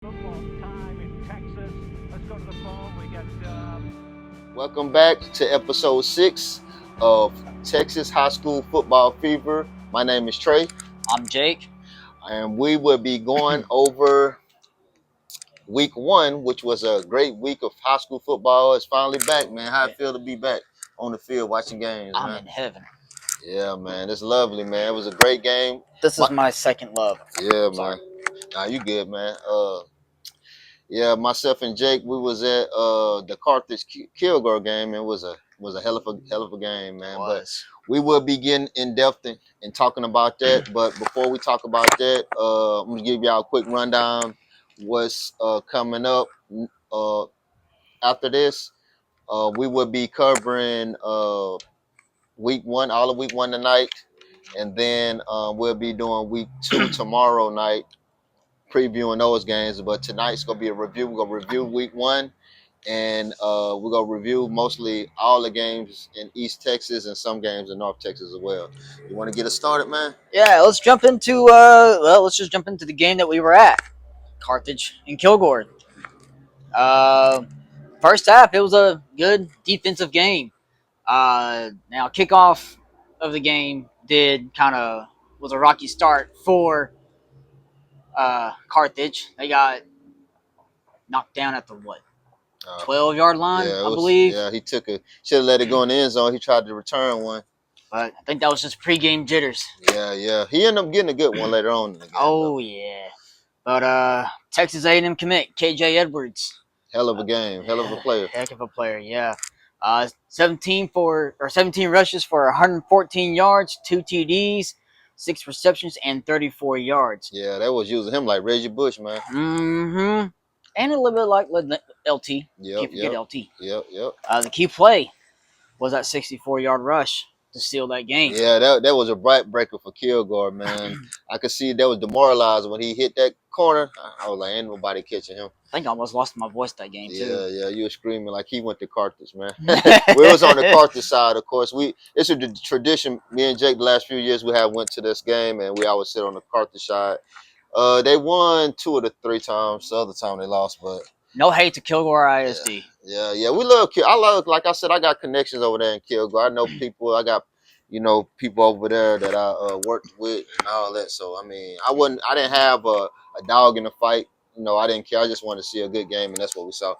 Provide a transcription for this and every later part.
Football time in Texas. Let's go to the phone. We got. Welcome back to episode 6 of Texas High School Football Fever. My name is Trey, I'm Jake. and we will be going over week 1, which was a great week of high school football. It's finally back, man. How it feel to be back on the field watching games, I'm man? in heaven. Yeah, man. It's lovely, man. It was a great game. This is my second love. Yeah, Sorry. man. Nah, you good, man. Yeah, myself and Jake, we was at the Carthage Kilgore game. It was a hell of a game, It man. But was. we will be getting in depth and talking about that. But before we talk about that, I'm gonna give y'all a quick rundown what's coming up uh, after this. We will be covering week 1, all of week 1 tonight, and then we'll be doing week 2 tomorrow night, previewing those games. But tonight's gonna be a review. We're gonna review week 1, and we're gonna review mostly all the games in East Texas and some games in North Texas as well. You want to get us started, man? Yeah, let's jump into let's just jump into the game that we were at. Carthage and Kilgore. Uh First half it was a good defensive game. Now kickoff of the game did kind of was a rocky start for Carthage. They got knocked down at the what, Uh, 12-yard line, yeah, it I was. believe. Yeah, he took a should have let it go in the end zone. He tried to return one. But I think that was just pregame jitters. Yeah. He ended up getting a good one later on in the game, though. Oh yeah. But Texas A&M commit KJ Edwards, Hell of a game. Hell of a player. heck of a player, yeah. 17 rushes for 114 yards, 2 TDs, 6 receptions, and 34 yards. Yeah, they was using him like Reggie Bush, man. Mm-hmm. And a little bit like LT. Yep, Can't forget yep, LT. yep. The key play was that 64-yard rush to seal that game. Yeah, that was a bright breaker for Kilgore, man. I could see that was demoralized when he hit that corner. I was like, ain't nobody catching him. I think I almost lost my voice that game too. Yeah, you were screaming like he went to Carthage, man. We was on the Carthage side, of course. It's a tradition. Me and Jake, the last few years, we have went to this game, and we always sit on the Carthage side. They won 2 of the 3 times. The other time they lost, but No hate to Kilgore ISD. yeah. We love. I love. Like I said, I got connections over there in Kilgore. I know people. I got people over there that I worked with and all that. So I mean, I didn't have a dog in the fight. I didn't care. I just wanted to see a good game, and that's what we saw.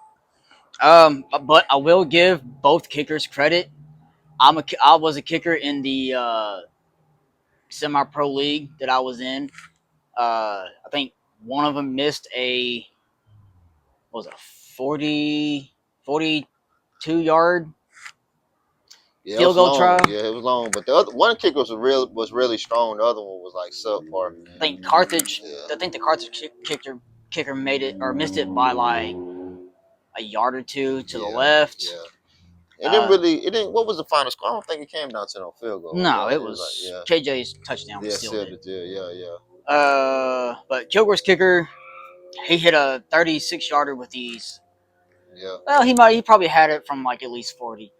But I will give both kickers credit. I was a kicker in the semi-pro league that I was in. I think one of them missed a what was it, a 42 yard Yeah, it field was goal long. try. Yeah, it was long. But the other one kicker was really strong. The other one was like subpar. I think Carthage. Yeah. I think the Carthage kicker made it or missed it by like a yard or two to the left. Yeah. It didn't really. It didn't. What was the final score? I don't think it came down to no field goal. No, Yeah, it was was like, KJ's touchdown. yeah, Sealed sealed it. it. Yeah. But Kilgore's kicker, he hit a 36-yarder with ease. Yeah. Well, he probably had it from like at least 40.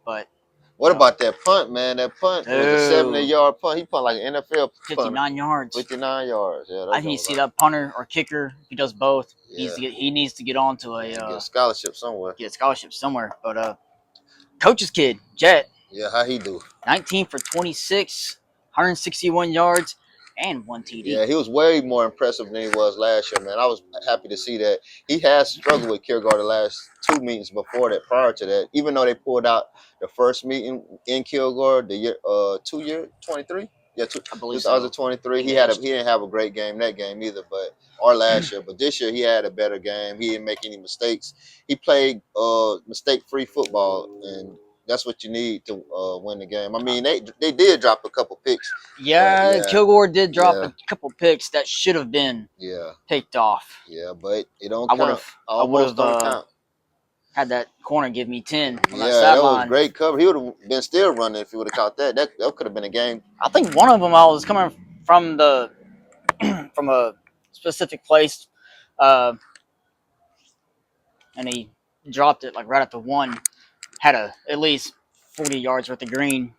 But What about that punt, man? That punt, it was a dude, 70-yard punt. He punt like an NFL punter. 59 yards. 59 yards. Yeah, I need to see that punter or kicker. If he does both, Yeah. he needs to get onto a Get a scholarship somewhere. get a scholarship somewhere. But coach's kid, Jet, Yeah, how he do? 19 for 26, 161 yards, and 1 TD. Yeah, he was way more impressive than he was last year, man. I was happy to see that. He has struggled with Kilgore the last 2 meetings before that, prior to that. Even though they pulled out the first meeting in Kilgore, the year 23. Yeah, I believe so. 2023. He didn't have a great game that game either, or last year. But this year he had a better game. He didn't make any mistakes. He played mistake-free football, and that's what you need to win the game. I mean, they did drop a couple picks. Yeah, Kilgore did drop Yeah. a couple picks that should have been Yeah, picked off. yeah, but it don't I count. I would Almost have don't count. had that corner give me 10 on that Yeah, that was sideline. great cover. He would have been still running if he would have caught that. That could have been a game. I think one of them I was coming from the from a specific place, uh, and he dropped it like right at the one. Had at least 40 yards worth of green.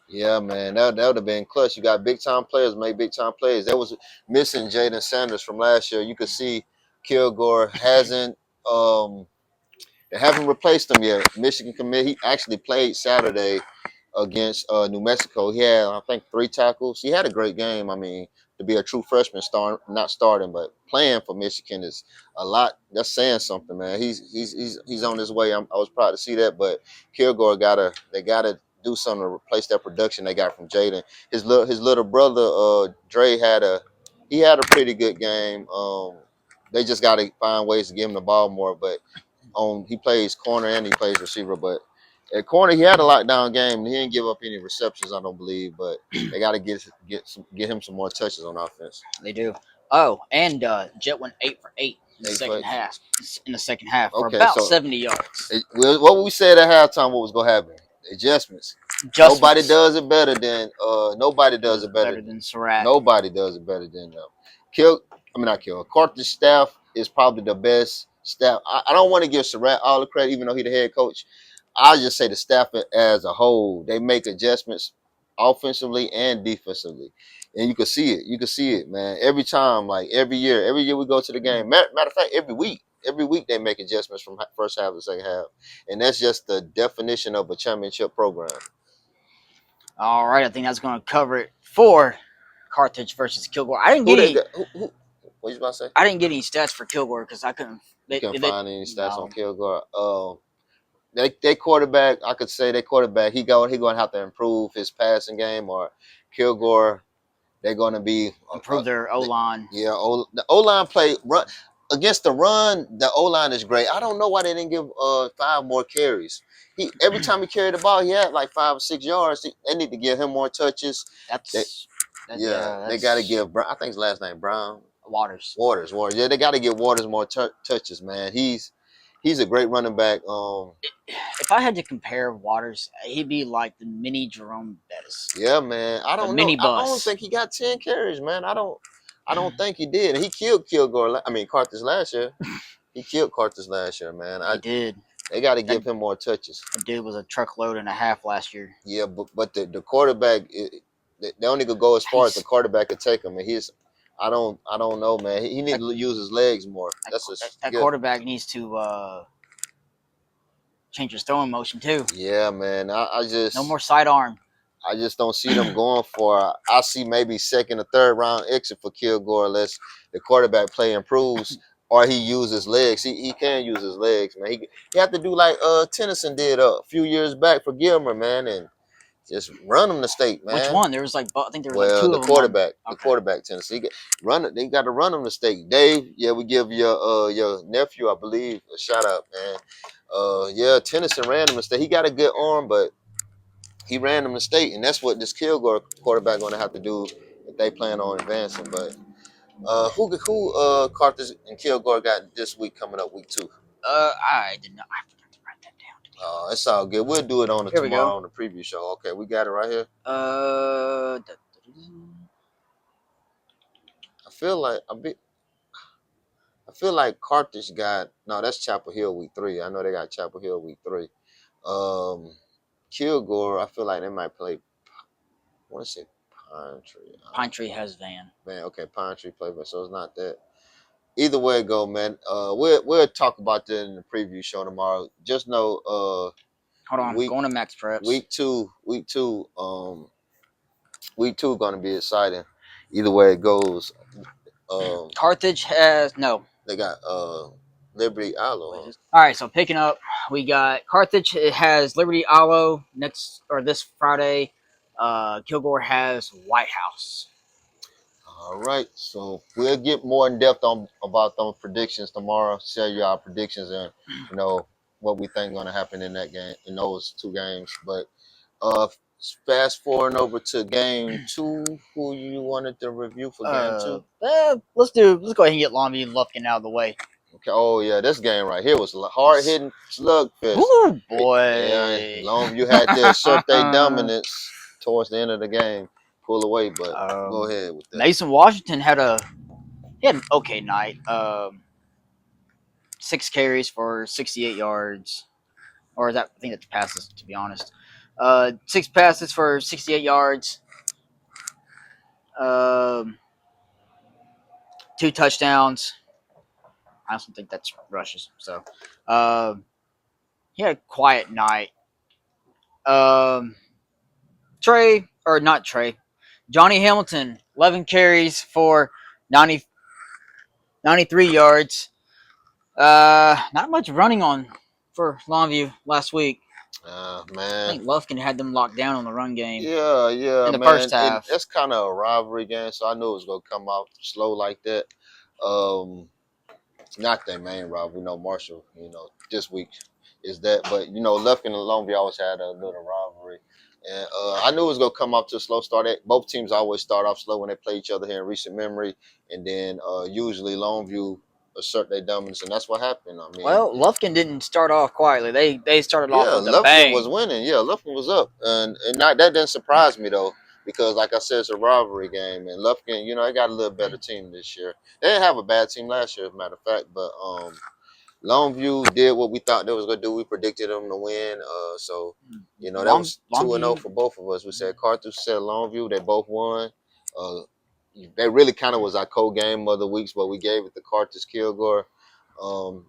Yeah, man, that would have been clutch. You got big time players, make big time plays. That was missing Jaden Sanders from last year. You could see Kilgore hasn't they haven't replaced him yet. Michigan commit. He actually played Saturday against New Mexico. He had, I think, 3 tackles. He had a great game. I mean, to be a true freshman, not starting, but playing for Michigan is a lot. That's saying something, man. He's on his way. I was proud to see that. But Kilgore they gotta do something to replace that production they got from Jaden. His little brother Dre had a pretty good game. They just got to find ways to give him the ball more, but he plays corner and he plays receiver, but at corner he had a lockdown game. He didn't give up any receptions, I don't believe, but they got to get him some more touches on offense. They do. Oh, and Jet went 8 for 8 in the Eight second foot. half. In the second half, for Okay, about so 70 yards. what we said at halftime, what was gonna happen? Adjustments. Nobody Adjustments. does it better than nobody does it better. Better than Surratt. Nobody does it better than them. Not Kill. Carthage staff is probably the best staff. I don't want to give Surratt all the credit, even though he's the head coach. I'll just say the staff as a whole, they make adjustments offensively and defensively. And you can see it. You can see it, man. Every time, like every year we go to the game. Matter of fact, every week. Every week they make adjustments from first half to second half. And that's just the definition of a championship program. All right, I think that's going to cover it for Carthage versus Kilgore. I didn't Who get they any. got? What you about to say? I didn't get any stats for Kilgore because I couldn't. You can't find any stats no. on Kilgore. They quarterback, I could say they quarterback. He going to have to improve his passing game, or Kilgore. They're going to be Improve their O line. Yeah, the O line play run against the run. The O line is great. I don't know why they didn't give 5 more carries. Every time he carried the ball, he had like 5 or 6 yards. They need to give him more touches. They got to give. I think his last name Brown. Waters. Yeah, they got to give Waters more touches, man. He's a great running back. If I had to compare Waters, he'd be like the mini Jerome Bettis. Yeah, man. I don't know. I don't think he got 10 carries, man. I don't think he did. He killed Carthage last year. He killed Carthage last year, man. He did. They got to give him more touches. The dude was a truckload and a half last year. Yeah, but the quarterback, they only could go as far as the quarterback could take him, and I don't know, man. He needs to use his legs more. That quarterback needs to change his throwing motion too. Yeah, man. I just no more sidearm. I just don't see them going for. I see maybe second or third round exit for Kilgore unless the quarterback play improves or he uses legs. He can use his legs, man. He have to do like Tennyson did a few years back for Gilmer, man, and just run them to state, man. Which one? There was like I think there was like 2 the of quarterback, them. The quarterback Tennessee. They got to run them to state. Dave, yeah, we give your nephew, I believe, a shout out, man. Yeah, Tennyson ran him to state. He got a good arm, but he ran them to state, and that's what this Kilgore quarterback going to have to do if they plan on advancing. But who Carthage and Kilgore got this week coming up, week 2? I did not. I forgot to write that down. It's all good. We'll do it on tomorrow on the preview show. Okay, we got it right here. I feel like Carthage got that's Chapel Hill week 3. I know they got Chapel Hill week 3. Kilgore, I feel like they might play. I want to say Pine Tree. Pine Tree has Van. Okay, Pine Tree play, but so it's not that. Either way it go, man. We'll talk about that in the preview show tomorrow. Just know, hold on, going to Max Preps. Week two, gonna be exciting. Either way it goes. Carthage has no. They got Liberty Aloe. All right, so picking up, we got Carthage. It has Liberty Aloe this Friday. Kilgore has White House. All right, so we'll get more in depth about those predictions tomorrow. Share you our predictions and what we think going to happen in that game, in those 2 games. But fast forwarding over to game 2, who you wanted to review for game 2? Let's go ahead and get Longview and Lufkin out of the way. Okay. Oh yeah, this game right here was a hard hitting slugfest. Oh boy! Yeah, Longview had to assert their dominance towards the end of the game, pull away. But go ahead with that. Mason Washington had an okay night. 6 carries for 68 yards, or I think that's passes. To be honest, 6 passes for 68 yards. 2 touchdowns. I don't think that's rushes. So, he had a quiet night. Um, Trey or not Trey, Johnny Hamilton, 11 carries for 90, 93 yards. Not much running on for Longview last week. I Man. think Lufkin had them locked down on the run game Yeah, in the first man. And half. that's kind of a rivalry game, so I knew it was gonna come out slow like that. Um, Not their main rival. We know Marshall. This week is that, but Lufkin and Longview always had a little rivalry, and I knew it was gonna come up to a slow start. Both teams always start off slow when they play each other here in recent memory, and then usually Longview assert their dominance, and that's what happened. I mean, Well, Lufkin didn't start off quietly. They started off yeah, with a Lufkin was bang. winning. Yeah, Lufkin was up, and that didn't surprise me though, because like I said, it's a rivalry game, and Lufkin, they got a little better team this year. They didn't have a bad team last year, as a matter of fact, but Longview did what we thought they was gonna do. We predicted them to win. So that was 2-0 Longview. for both of us. We said Carthage, said Longview. They both won. Uh, they really kind of was our co-game of the weeks, but we gave it to Carthage Kilgore. And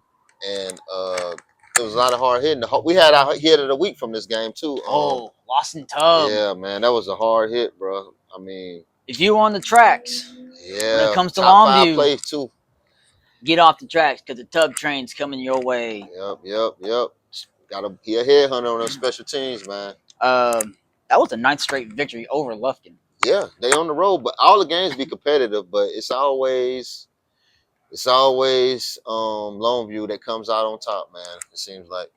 it was a lot of hard hitting. We had our hit of the week from this game too. Oh, Lawson Tubb. Yeah, man, that was a hard hit, bro. I mean, If you on the tracks when it yeah, comes to top five Longview, plays too. get off the tracks because the Tubb train's coming your way. Yep. He a headhunter on those special teams, man. That was a ninth straight victory over Lufkin. Yeah, they on the road, but all the games be competitive. But it's always Longview that comes out on top, man. It seems like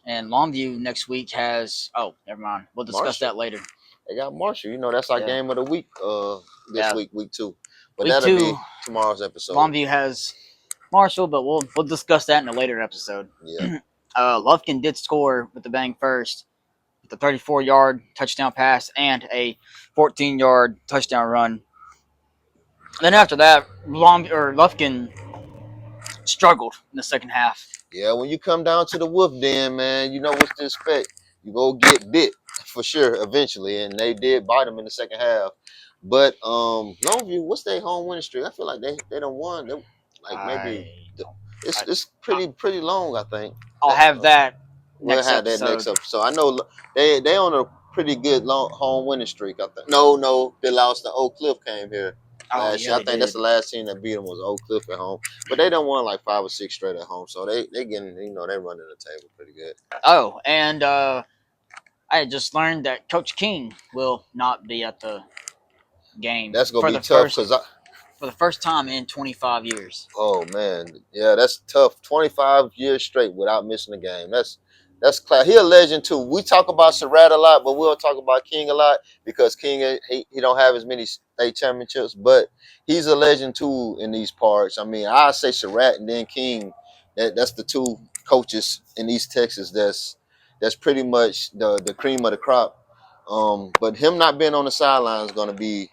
And Longview next week has. Oh, never mind. We'll discuss Marshall. that later. They got Marshall. That's our Yeah. game of the week. This Yeah. week 2. But Week that'll be 2, tomorrow's episode. Longview has Marshall, but we'll discuss that in a later episode. Yeah. Lufkin did score with the bang first, with a 34-yard touchdown pass and a 14-yard touchdown run. Then after that, Lufkin struggled in the second half. Yeah, when you come down to the wolf den, man, you know what to expect. You go get bit for sure eventually, and they did bite them in the second half. But Longview, what's their home winning streak? I feel like they don't won. Like maybe it's pretty long. I think. I'll have that We'll next have that next episode. episode. I know they on a pretty good long home winning streak. I think. No, they lost to Oak Cliff came here Oh last yeah, year. I they think that's did. the last team that beat them was Oak Cliff at home. But they done won like 5 or 6 straight at home. So they getting they running the table pretty good. Oh, and I had just learned that Coach King will not be at the game That's gonna be tough because for the first time in 25 years. oh man, yeah, that's tough. 25 years straight without missing a game. That's class. He a legend too. We talk about Surratt a lot, but we'll talk about King a lot because King he don't have as many state championships, but he's a legend too in these parts. I mean, I say Surratt and then King. That's the two coaches in East Texas. That's pretty much the cream of the crop. But him not being on the sideline is gonna be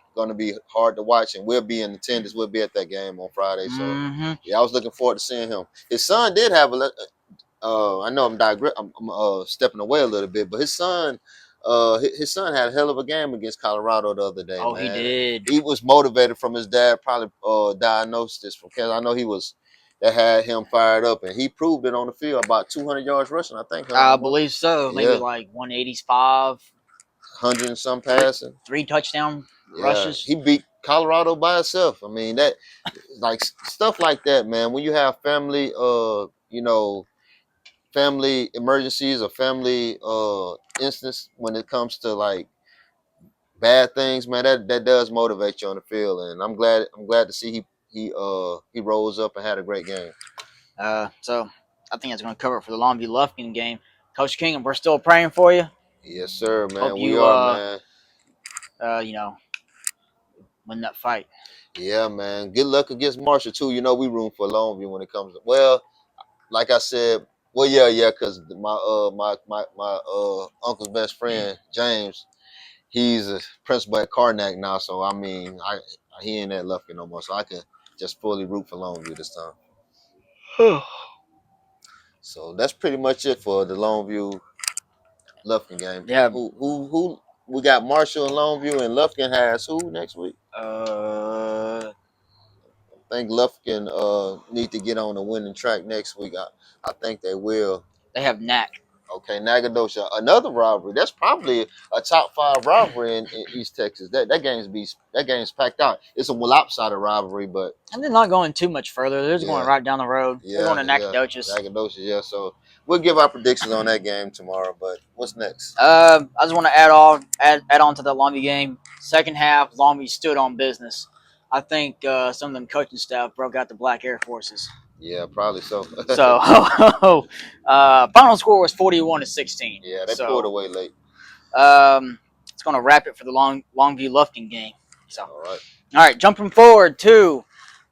hard to watch, and we'll be in attendance. We'll be at that game on Friday. So Mm-hmm. yeah, I was looking forward to seeing him. His son did have I know I'm stepping away a little bit, but his son had a hell of a game against Colorado the other day, Oh, he man. did. He was motivated from his dad, probably diagnosed this from Kansas. I know that had him fired up, and he proved it on the field. About 200 yards rushing, I think. I believe so. Maybe Yeah, like 185, 100 and some passing. 3 touchdown Yeah, rushes. he beat Colorado by himself. I mean that, like stuff like that, man. When you have family, family emergencies or family instance when it comes to like bad things, man, that does motivate you on the field, and I'm glad to see he rose up and had a great game. So I think that's going to cover it for the Longview Lufkin game. Coach King, we're still praying for you. Yes, sir, man. Hope We you, are, man. Win that fight. Yeah, man. Good luck against Marshall too. We room for Longview when it comes to like I said, yeah, because my uncle's best friend James, he's a principal at Karnak now. So I mean, he ain't at Lufkin no more, so I can just fully root for Longview this time. So that's pretty much it for the Longview Lufkin game. Yeah. Who we got Marshall and Longview, and Lufkin has who next week? think Lufkin need to get on the winning track next week. I think they will. They have Knack. Okay, Nacogdoches, another rivalry. That's probably a top 5 rivalry in East Texas. That game's packed out. It's a lopsided rivalry, but And they're not going too much further. They're just going yeah, right down the road. They're going to yeah, Nacogdoches. Nacogdoches, yeah. So we'll give our predictions on that game tomorrow. But what's next? I just want to add on to the Longview game. Second half, Longview stood on business. I think some of them coaching staff broke out the Black Air Forces. Yeah, probably so. So, final score was 41-16. Yeah, they pulled So, away late. it's going to wrap it for the Longview Lufkin game. So, All right. all right, jumping forward to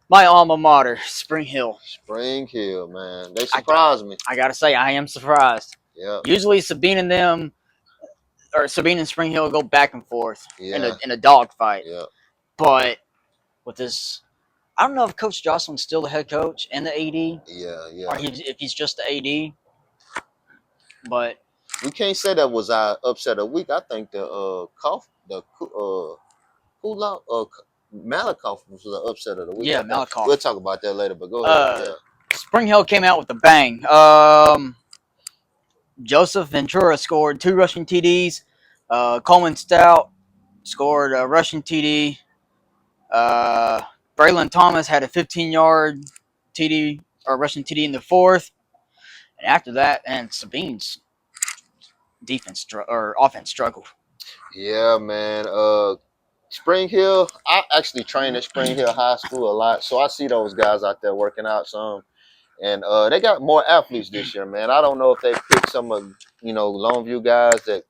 my alma mater, Spring Hill. Spring Hill, man. They surprised me. I got to say, I am surprised. Yeah. Usually, Sabine and Spring Hill go back and forth Yeah. in a dogfight. Yeah. But with this, I don't know if Coach Jocelyn's still the head coach and the AD, Yeah. or if he's just the AD. But we can't say that was our upset of the week. I think Malakoff was the upset of the week. Yeah, Malakoff. We'll talk about that later, but go ahead. Spring Hill came out with a bang. Joseph Ventura scored 2 rushing TDs. Coleman Stout scored a rushing TD. Braylon Thomas had a 15-yard TD or rushing TD in the 4th. And after that, and Sabine's offense struggled. Yeah, man. Spring Hill, I actually train at Spring Hill High School a lot, so I see those guys out there working out some. And they got more athletes this year, man. I don't know if they picked some of Longview guys that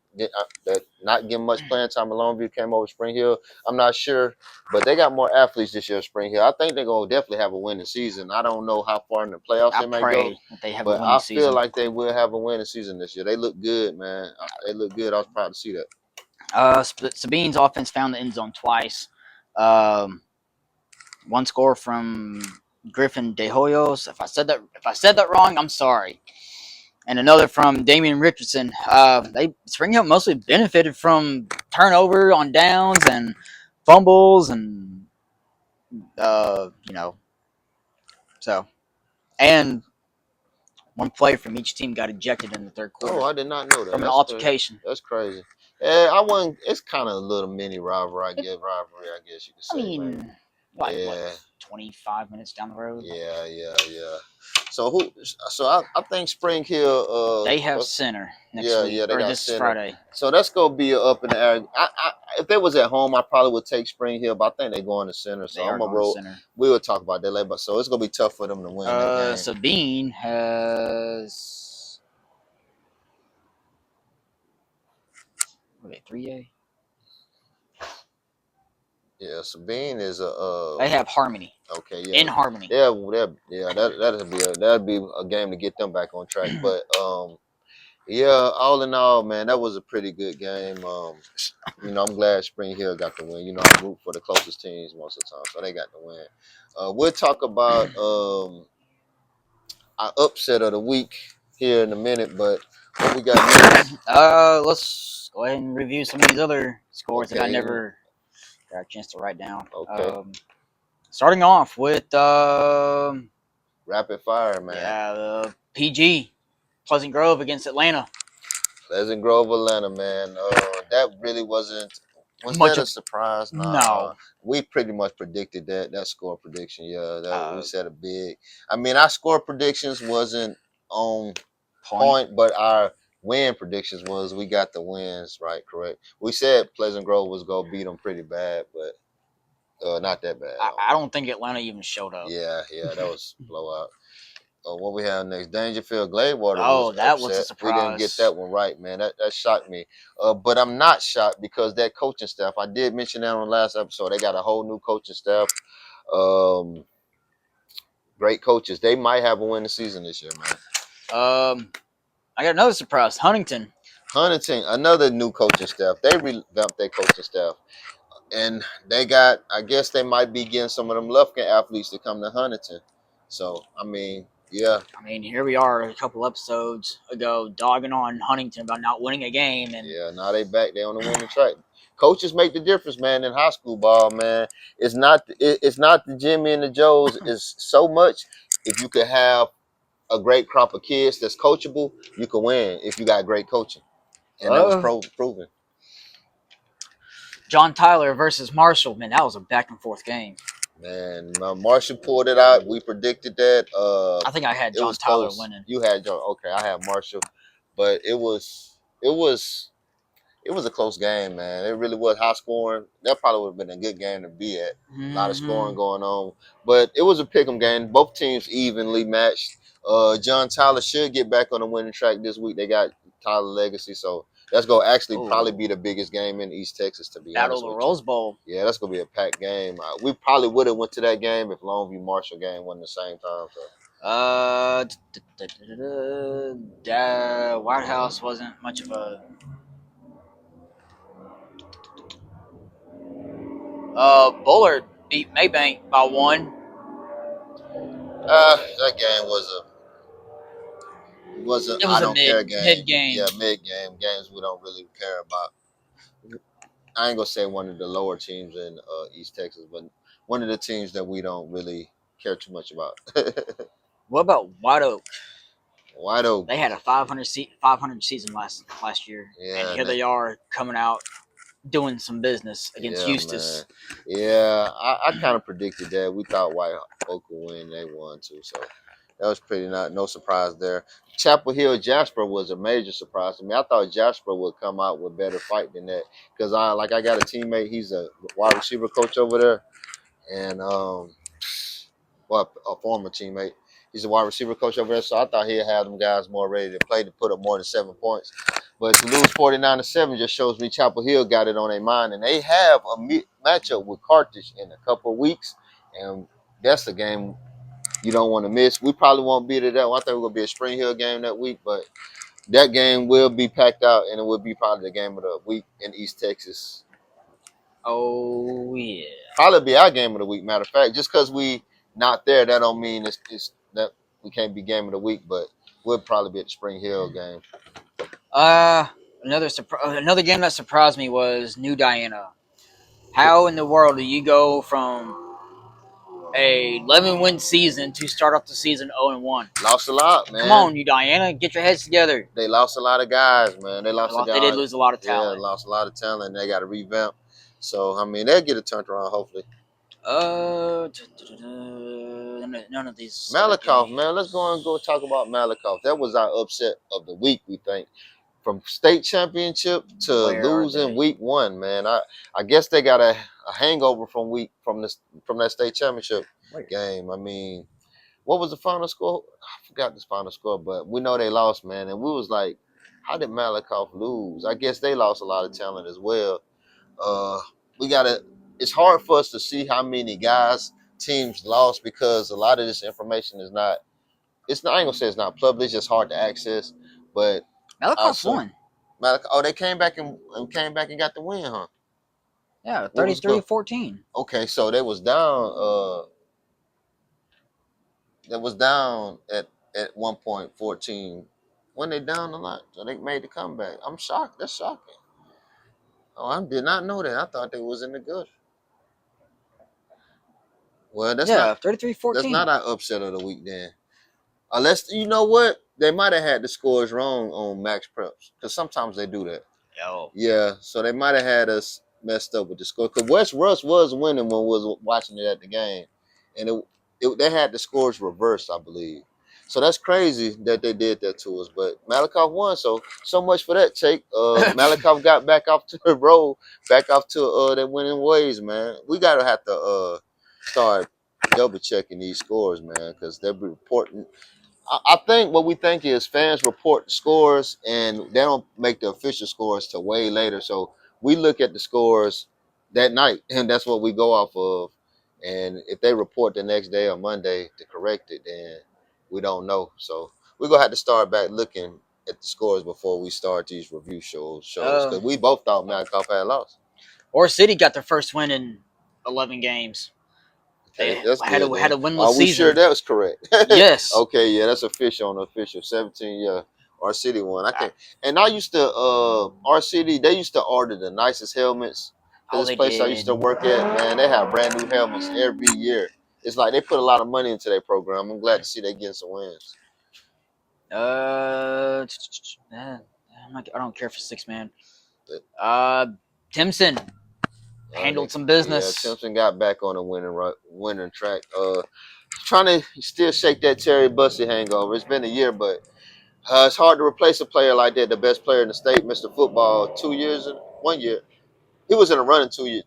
not getting much playing time. And Longview came over Spring Hill. I'm not sure, but they got more athletes this year. Spring Hill. I think they're gonna definitely have a winning season. I don't know how far in the playoffs they may go, but I feel like they will have a winning season this year. They look good, man. They look good. I was proud to see that. Sabine's offense found the end zone twice. One score from Griffin De Hoyos. If I said that wrong, I'm sorry. And another from Damian Richardson. Spring Hill mostly benefited from turnover on downs and fumbles and so, and one player from each team got ejected in the 3rd quarter. Oh, I did not know that. From an altercation. That's crazy. I wasn't. It's kind of a little mini rivalry, I guess you could say. I mean, what, 25 minutes down the road. Yeah. So I think Spring Hill. They have center next week. They got this center. Friday. So that's gonna be up in the air. If they was at home, I probably would take Spring Hill, but I think they're going to center. So I'm gonna roll. Center. We will talk about that later. But so it's gonna be tough for them to win that game. Sabine has 3A. Yeah, Sabine is they have Harmony. Okay, yeah. In Harmony. Yeah, that'd be a game to get them back on track. But yeah, all in all, man, that was a pretty good game. I'm glad Spring Hill got the win. I root for the closest teams most of the time, so they got the win. We'll talk about our upset of the week here in a minute, but what we got next? Let's go ahead and review some of these other scores that I never got a chance to write down. Okay. Starting off with rapid fire, man. Yeah, PG Pleasant Grove against Atlanta. Pleasant Grove, Atlanta, man. That really wasn't that a surprise? No. We pretty much predicted that score prediction. Yeah, we said it big. I mean, our score predictions wasn't on point, but our win predictions was we got the wins right. Correct. We said Pleasant Grove was gonna beat them pretty bad, but not that bad. I don't think Atlanta even showed up. Yeah, that was blowout. What we have next? Dangerfield Gladewater. Was a surprise. We didn't get that one right, man. That shocked me. But I'm not shocked because that coaching staff. I did mention that on the last episode. They got a whole new coaching staff. Great coaches. They might have a winning season this year, man. I got another surprise. Huntington, another new coaching staff. They revamped their coaching staff. And they got, I guess they might be getting some of them Lufkin athletes to come to Huntington. So, yeah. Here we are a couple episodes ago dogging on Huntington about not winning a game. And yeah, now they back. They on the winning track. Coaches make the difference, man. In high school ball, man, it's not the Jimmy and the Joes. It's so much. If you could have a great crop of kids that's coachable, you can win if you got great coaching, and that was Uh, proven. John Tyler versus Marshall. Man, that was a back and forth game. Man, Marshall pulled it out. We predicted that. I think I had It John was Tyler close. winning. You had your okay. I had Marshall, but it was a close game, man. It really was high scoring. That probably would have been a good game to be at. A lot of scoring Hmm. going on, but it was a pick'em game. Both teams evenly matched. John Tyler should get back on the winning track this week. They got Tyler Legacy, so that's gonna actually probably Oh, be the biggest game in East Texas, to be Battle of honest the with you. Rose Bowl. Yeah, that's gonna be a packed game. We probably would have went to that game if Longview Marshall game wasn't the same time. So White House wasn't much of a. Bullard beat Maybank by one. that game was a It was I a don't care mid game. game. Yeah, mid game games we don't really care about. I ain't gonna say one of the lower teams in East Texas, but one of the teams that we don't really care too much about. What about White Oak? White Oak, They had a 500 season last year, and yeah, here they are coming out doing some business against yeah, man, Eustis. yeah. I kind of predicted that. We thought White Oak would win. They won too, so that was pretty not no surprise there. Chapel Hill Jasper was a major surprise to me. I thought Jasper would come out with better fight than that because I got a teammate. He's a wide receiver coach over there, and well, a former teammate. He's a wide receiver coach over there, so I thought he'd have them guys more ready to play to put up more than 7 points. But to lose 49-7 just shows me Chapel Hill got it on their mind, and they have a matchup with Carthage in a couple of weeks, and that's a game you don't want to miss. We probably won't be to that one. I think we're gonna be a Spring Hill game that week, but that game will be packed out, and it will be probably the game of the week in East Texas. Oh yeah. Probably be our game of the week. Matter of fact, just because we not there, that don't mean it's that we can't be game of the week. But we'll probably be at the Spring Hill game. Uh, another game that surprised me was New Diana. How in the world do you go from a 11-win season to start off the season 0-1? Lost a lot, Come man. on, New Diana, get your heads together. They lost a lot of guys, man. They lost a They did guy. lose a lot of Yeah, talent. lost a lot of talent. They got to revamp. So I mean, they'll get it turned around hopefully. None of these other Malakoff, games. man. Let's go talk about Malakoff. That was our upset of the week, we think. From state championship to Where are losing they? week one, man. I guess they got a hangover from that state championship Where? game. I mean, what was the final score? I forgot this final score, but we know they lost, man. And we was like, how did Malakoff lose? I guess they lost a lot of talent as well. Uh, we gotta. It's hard for us to see how many guys teams lost because a lot of this information is not. It's not. I ain't gonna say it's not public. It's just hard to access. But Malakoff also, won. Oh, they came back and got the win, huh? Yeah, What was go? 33-14. Okay, so they was down. That was down at 1.14. When they down a lot, so they made the comeback. I'm shocked. That's shocking. Oh, I did not know that. I thought they was in the good. Well, Yeah, that's 33-14. not our upset of the week then. Unless you know what, they might have had the scores wrong on Max Preps because sometimes they do that. Yo. Yeah, so they might have had us messed up with the score. Because West Russ was winning when we was watching it at the game, and they had the scores reversed, I believe. So that's crazy that they did that to us. But Malakoff won, so much for that take. Malakoff got back off to the road, back off to their winning ways, man. We gotta have to start double checking these scores, man, because they're reporting. I think what we think is fans report the scores and they don't make the official scores till way later. So we look at the scores that night and that's what we go off of. And if they report the next day or Monday to correct it, then we don't know. So we're gonna have to start back looking at the scores before we start these review shows because um, we both thought Malkoff had lost. Or City got their first win in 11 games. Okay, They that's good had then. a winless Are we sure season. that was correct? Yes. Okay, yeah, that's official on the official 17. Yeah, Our city one. I can't. And I used to our city. They used to order the nicest helmets. Oh, Cause this they place I used to did. work at, man, they have brand new helmets every year. It's like they put a lot of money into their program. I'm glad to see they getting some wins. Man, I don't care for 6 man. But, Timson handled some business. Simpson got back on the winning track. Trying to still shake that Terry Bussey hangover. It's been a year, but it's hard to replace a player like that. The best player in the state, Mr. Football, 2 years and 1 year. He was in a run in 3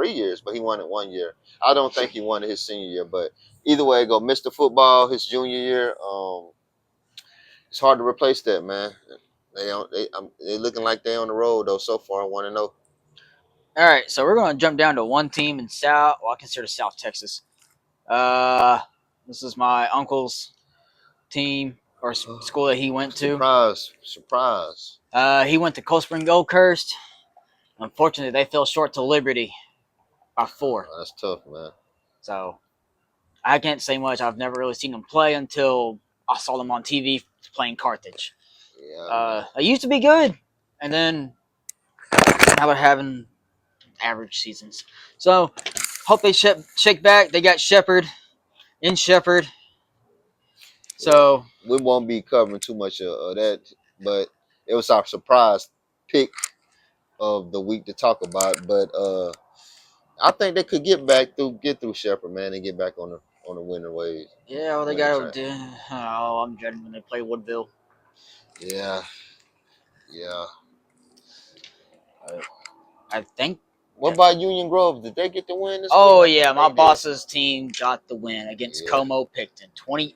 years, but he won it 1 year. I don't think he won it his senior year, but either way, go Mr. Football his junior year. It's hard to replace that, man. They looking like they on the road though so far. 1-0. All right, so we're going to jump down to one team in South. Well, I consider South Texas. This is my uncle's team or school that he went to. Surprise. He went to Cold Spring Goldhurst. Unfortunately, they fell short to Liberty by 4. That's tough, man. So I can't say much. I've never really seen them play until I saw them on TV playing Carthage. Yeah. They used to be good, and then now they're having average seasons. So hope they shake back. They got Shepherd in Shepherd. So we won't be covering too much of that, but it was our surprise pick of the week to talk about. But I think they could get through Shepherd, man, and get back on the winning ways. yeah, well, they got to. Oh, I'm dreading when they play Woodville. Yeah. I think. What about Union Grove? Did they get the win this Oh week? yeah, my boss's team got the win against Como Picton, 28-12.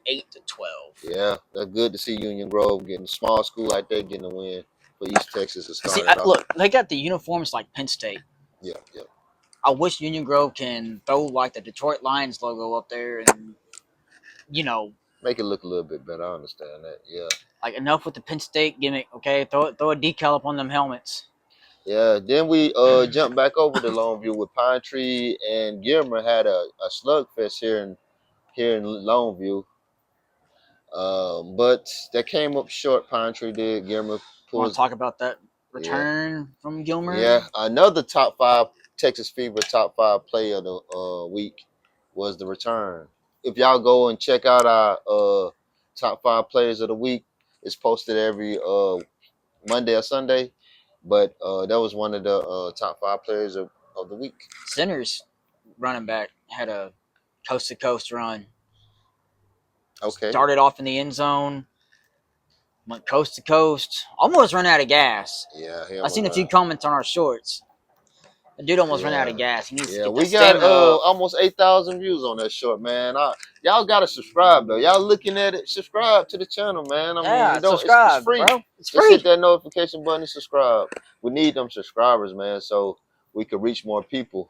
Yeah, that's good to see Union Grove getting a small school like that getting a win for East Texas to start. See, look, they got the uniforms like Penn State. Yeah. I wish Union Grove can throw like the Detroit Lions logo up there and make it look a little bit better. I understand that. Yeah. Like enough with the Penn State gimmick. Okay, throw a decal up on them helmets. Yeah, then we jumped back over to Longview with Pine Tree and Gilmer had a slugfest here in Longview. But that came up short. Pine Tree did. Gilmer Want to talk about that return from Gilmer? Yeah, another top 5 Texas Fever top 5 play of the week was the return. If y'all go and check out our top 5 players of the week, it's posted every Monday or Sunday. But that was one of the top 5 players of the week. Center's running back had a coast to coast run. Okay. Started off in the end zone, went coast to coast, almost ran out of gas. Yeah, I've seen a few comments on our shorts. The dude almost ran out of gas. He needs to get we got almost 8,000 views on that short, man. Y'all gotta subscribe though. Y'all looking at it, subscribe to the channel, man. I mean, subscribe, it's free. Bro. It's Just free. hit that notification button and subscribe. We need them subscribers, man, so we can reach more people.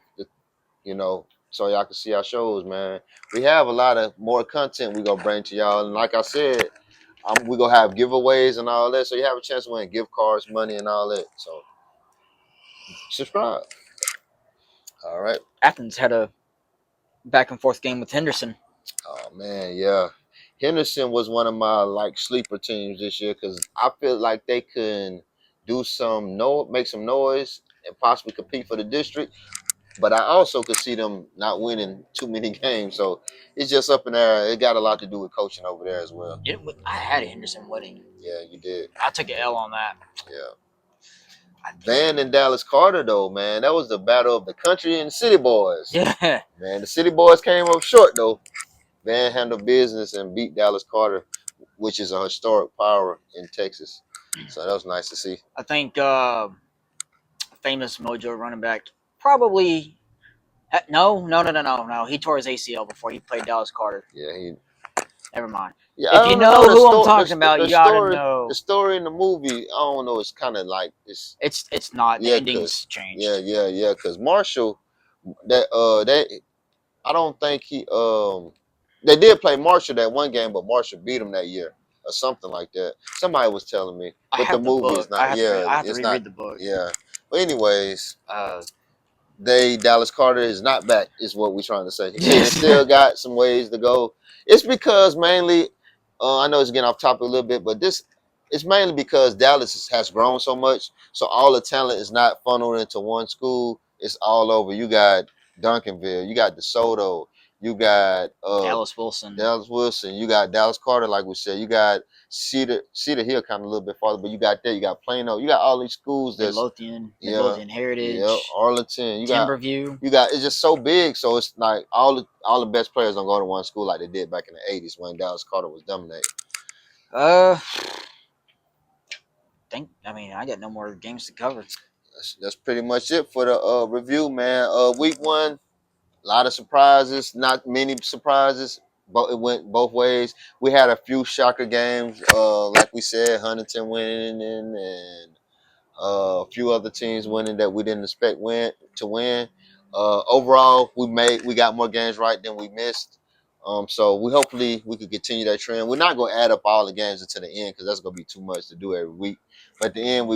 So y'all can see our shows, man. We have a lot of more content we gonna bring to y'all, and like I said, we gonna have giveaways and all that, so you have a chance to win gift cards, money, and all that. So subscribe. All right. Athens had a back and forth game with Henderson. Oh man, yeah. Henderson was one of my sleeper teams this year because I feel like they can make some noise and possibly compete for the district. But I also could see them not winning too many games. So it's just up in there. It got a lot to do with coaching over there as well. I had Henderson winning. Yeah, you did. I took an L on that. Yeah. Van and Dallas Carter, though, man, that was the battle of the country and the City Boys. Yeah. Man, the City Boys came up short, though. Van handled business and beat Dallas Carter, which is a historic power in Texas. So that was nice to see. I think famous Mojo running back probably no. He tore his ACL before he played Dallas Carter. Yeah, Never mind. Yeah, if you know who I'm talking about, you gotta know. The story in the movie, I don't know. It's kind of like it's not. The ending's changed. Yeah. Because Marshall, I don't think they did play Marshall that one game, but Marshall beat him that year or something like that. Somebody was telling me, but the movie is not. I have to reread the book. Yeah, but anyways, Dallas Carter is not back. Is what we're trying to say. They still got some ways to go. It's because mainly, I know it's getting off topic a little bit, but this it's mainly because Dallas has grown so much, so all the talent is not funneled into one school. It's all over. You got Duncanville, you got DeSoto, you got Dallas Wilson, Dallas Wilson, you got Dallas Carter, like we said, you got Cedar Hill, kind of a little bit farther, but you got there, you got Plano, you got all these schools that's yeah, Midlothian yeah, Heritage, Arlington, Timberview. you got it's just so big, so it's like all the best players don't go to one school like they did back in the '80s when Dallas Carter was dominating. Uh, I mean, I got no more games to cover. That's pretty much it for the review, man. Week one, a lot of surprises, not many surprises, but it went both ways. We had a few shocker games, like we said, Huntington winning and a few other teams winning that we didn't expect to win. Overall, we got more games right than we missed. So hopefully we could continue that trend. We're not gonna add up all the games until the end because that's gonna be too much to do every week. But at the end,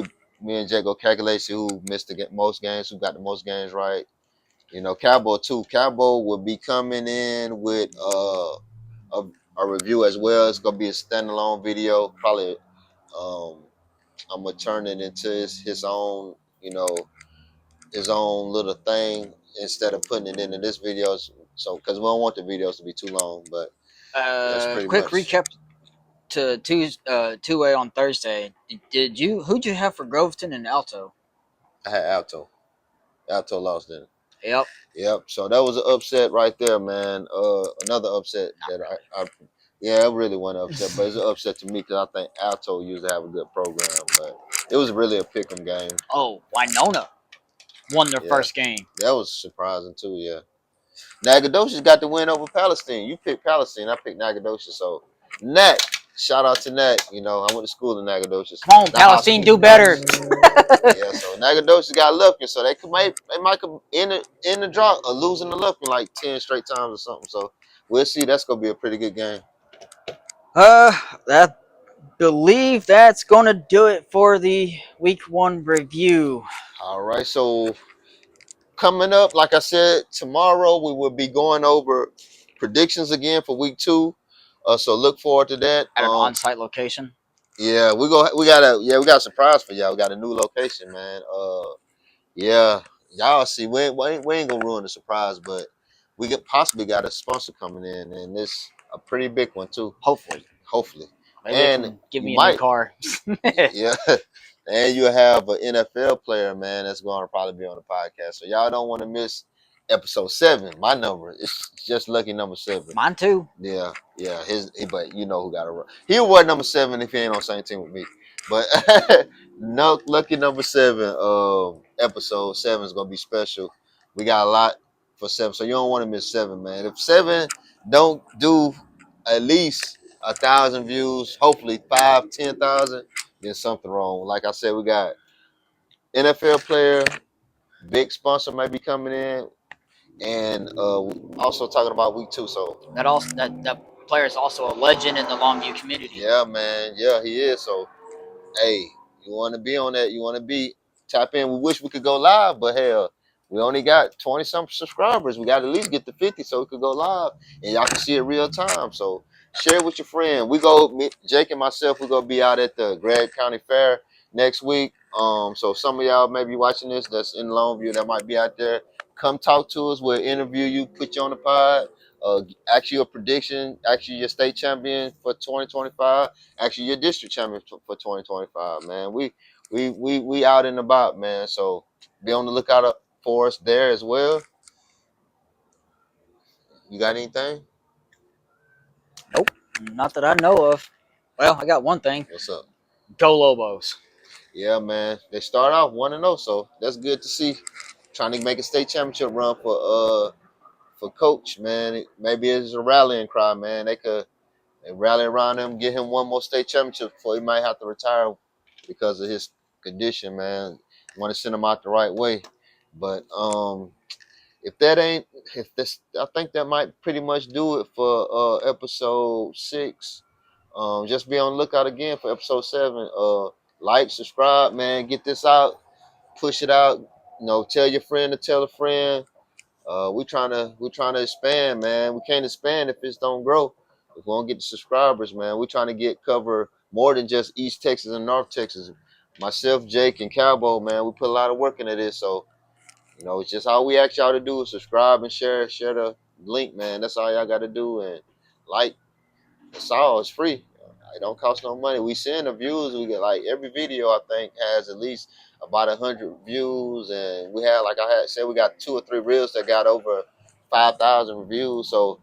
me and Jay go calculate see who missed the most games, who got the most games right. You know, Cowboy too. Cowboy will be coming in with a, a review as well. It's gonna be a standalone video. Probably I'm gonna turn it into his own, his own little thing instead of putting it into this video. So because we don't want the videos to be too long, but that's pretty Quick much. recap to two-way on Thursday. Who'd you have for Groveton and Alto? I had Alto. Alto lost then. Yep. Yep. So that was an upset right there, man. Another upset that I yeah, it really wasn't an upset, but it's an upset to me because I think Alto used to have a good program, but it was really a pick'em game. Oh, Winona won their Yeah, first game. that was surprising too. Yeah, Nacogdoches got the win over Palestine. You picked Palestine, I picked Nacogdoches. So Nat, shout out to Nat. You know, I went to school in Nacogdoches. Come on, Not high Palestine, school. do better. Yeah, so Nacogdoches got Lufkin, so they might come in the draw or losing the Lufkin like 10 straight times or something. So we'll see. That's gonna be a pretty good game. I believe that's gonna do it for the week one review. All right, so coming up, like I said, tomorrow we will be going over predictions again for week two. So look forward to that. At an on-site location. Yeah, we got a surprise for y'all. We got a new location, man. Yeah, y'all see, we ain't gonna ruin the surprise, but we get possibly got a sponsor coming in, and this a pretty big one too. Hopefully, Hopefully, maybe they and can give you me a new might, car. yeah, and you have an NFL player, man, that's going to probably be on the podcast. So y'all don't want to miss episode 7. My number is just lucky number 7. Mine too. Yeah, yeah. But you know who got to run. He was number 7 if he ain't on the same team with me. But no, lucky number 7. Episode 7 is gonna be special. We got a lot for 7, so you don't want to miss 7, man. If 7 don't do at least 1,000 views, hopefully 5, 10,000, then something wrong. Like I said, we got NFL player, big sponsor might be coming in, and also talking about week 2. So That player is also a legend in the Longview community. yeah, man. Yeah, he is. So, hey, you want to be on that? You want to be tap in? We wish we could go live, but hell, we only got 20 some subscribers. We got to at least get to 50 so we could go live and y'all can see it real time. So, share it with your friend. Jake and myself, we gonna be out at the Gregg County Fair next week. So some of y'all may be watching this that's in Longview that might be out there. Come talk to us. We'll interview you, put you on the pod. Ask you a prediction, ask you your state champion for 2025, ask you your district champion for 2025, man. We out and about, man. So be on the lookout for us there as well. You got anything? Nope, not that I know of. Well, I got one thing. What's up? Go Lobos. Yeah, man. They start off 1-0, so that's good to see. Trying to make a state championship run for coach, man. Maybe it's a rallying cry, man. They rally around him, get him one more state championship before he might have to retire because of his condition, man. Want to send him out the right way. But if that ain't if this I think that might pretty much do it for episode 6. Just be on the lookout again for episode 7. Like, subscribe, man, get this out, push it out, tell your friend to tell a friend. We trying to expand, man. We can't expand if it don't grow. If we don't get the subscribers, man, we trying to cover more than just East Texas and North Texas. Myself, Jake, and Cowboy, man, we put a lot of work into this. So, it's just all we ask y'all to do is subscribe and share the link, man. That's all y'all got to do. And like, it's all. It's free. It don't cost no money. We send the views. We get like every video I think has at least about 100 views, and we had like I had said we got 2 or 3 reels that got over 5,000 reviews. So,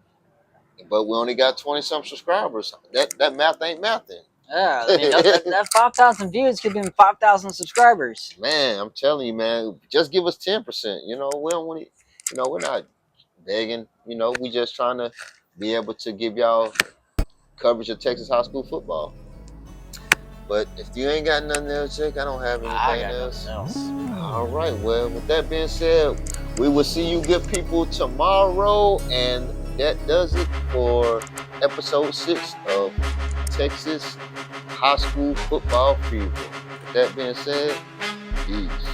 but we only got 20 some subscribers. That math ain't mathing. Yeah, I mean that 5,000 views could be 5,000 subscribers. Man, I'm telling you, man. Just give us 10%. We don't want it. We're not begging. We just trying to be able to give y'all coverage of Texas high school football. But if you ain't got nothing else, Jake, I don't have anything else. All right. Well, with that being said, we will see you good people tomorrow. And that does it for episode 6 of Texas high school football fever. With that being said, peace.